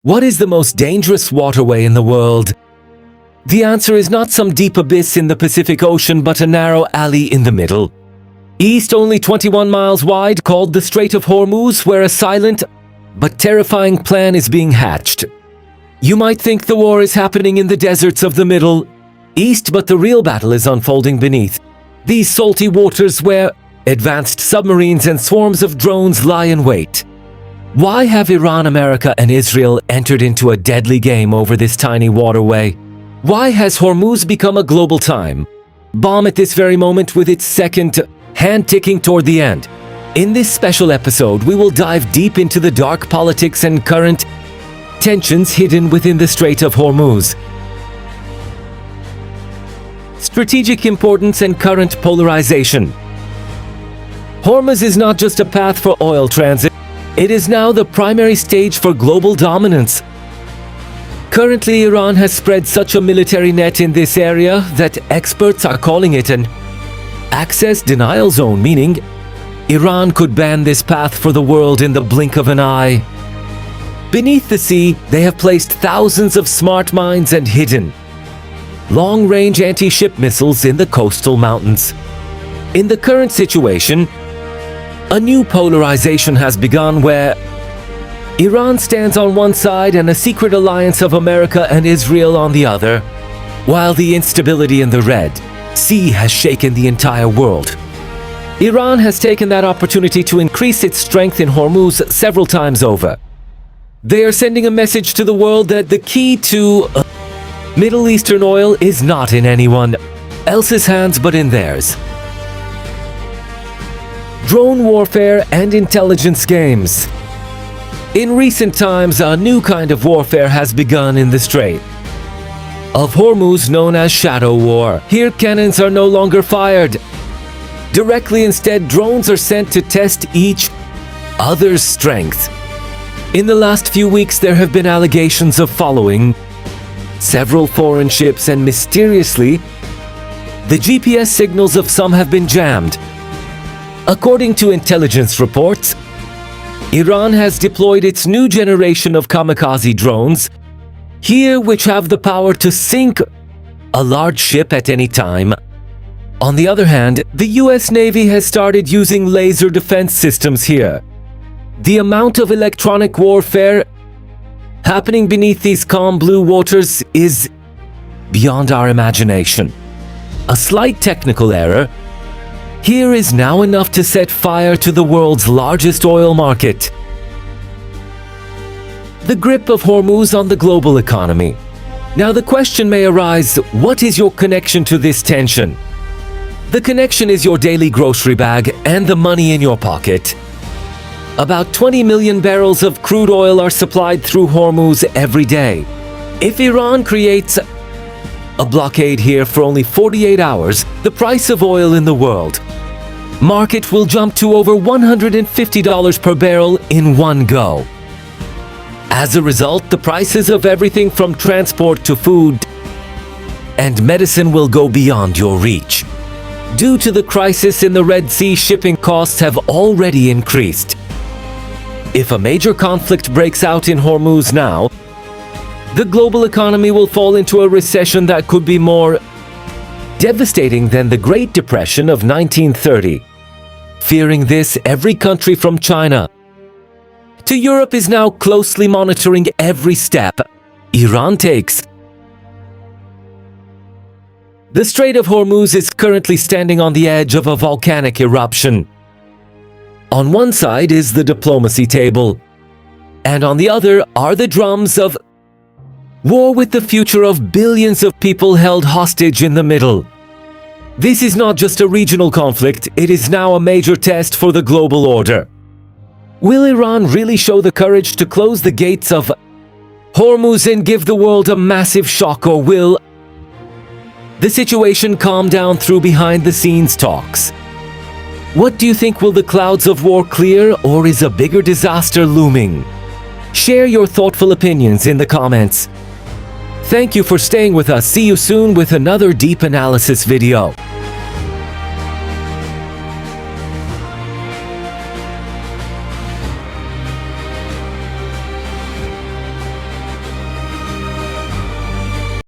What is the most dangerous waterway in the world? The answer is not some deep abyss in the Pacific Ocean, but a narrow alley in the middle. East, only 21 miles wide, called the Strait of Hormuz, where a silent but terrifying plan is being hatched. You might think the war is happening in the deserts of the Middle East, but the real battle is unfolding beneath these salty waters where advanced submarines and swarms of drones lie in wait. Why have Iran, America, and Israel entered into a deadly game over this tiny waterway? Why has Hormuz become a global time bomb at this very moment, with its second hand ticking toward the end? In this special episode, we will dive deep into the dark politics and current tensions hidden within the Strait of Hormuz. Strategic importance and current polarization. Hormuz is not just a path for oil transit. It is now the primary stage for global dominance. Currently, Iran has spread such a military net in this area that experts are calling it an access denial zone, meaning Iran could ban this path for the world in the blink of an eye. Beneath the sea, they have placed thousands of smart mines and hidden long-range anti-ship missiles in the coastal mountains. In the current situation, a new polarization has begun where Iran stands on one side and a secret alliance of America and Israel on the other, while the instability in the Red Sea has shaken the entire world. Iran has taken that opportunity to increase its strength in Hormuz several times over. They are sending a message to the world that the key to Middle Eastern oil is not in anyone else's hands but in theirs. Drone warfare and intelligence games. In recent times, a new kind of warfare has begun in the Strait of Hormuz, known as shadow war. Here, cannons are no longer fired directly. Instead, drones are sent to test each other's strength. In the last few weeks, there have been allegations of following several foreign ships, and mysteriously, the GPS signals of some have been jammed. According to intelligence reports, Iran has deployed its new generation of kamikaze drones here, which have the power to sink a large ship at any time. On the other hand, the US Navy has started using laser defense systems here. The amount of electronic warfare happening beneath these calm blue waters is beyond our imagination. A slight technical error here is now enough to set fire to the world's largest oil market. The grip of Hormuz on the global economy. Now the question may arise, what is your connection to this tension? The connection is your daily grocery bag and the money in your pocket. About 20 million barrels of crude oil are supplied through Hormuz every day. If Iran creates a blockade here for only 48 hours, the price of oil in the world market will jump to over $150 per barrel in one go. As a result, the prices of everything from transport to food and medicine will go beyond your reach. Due to the crisis in the Red Sea, shipping costs have already increased. If a major conflict breaks out in Hormuz now, the global economy will fall into a recession that could be more devastating than the Great Depression of 1930. Fearing this, every country from China to Europe is now closely monitoring every step Iran takes. The Strait of Hormuz is currently standing on the edge of a volcanic eruption. On one side is the diplomacy table, and on the other are the drums of war, with the future of billions of people held hostage in the middle. This is not just a regional conflict, it is now a major test for the global order. Will Iran really show the courage to close the gates of Hormuz and give the world a massive shock, or will the situation calm down through behind-the-scenes talks? What do you think? Will the clouds of war clear, or is a bigger disaster looming? Share your thoughtful opinions in the comments. Thank you for staying with us. See you soon with another deep analysis video.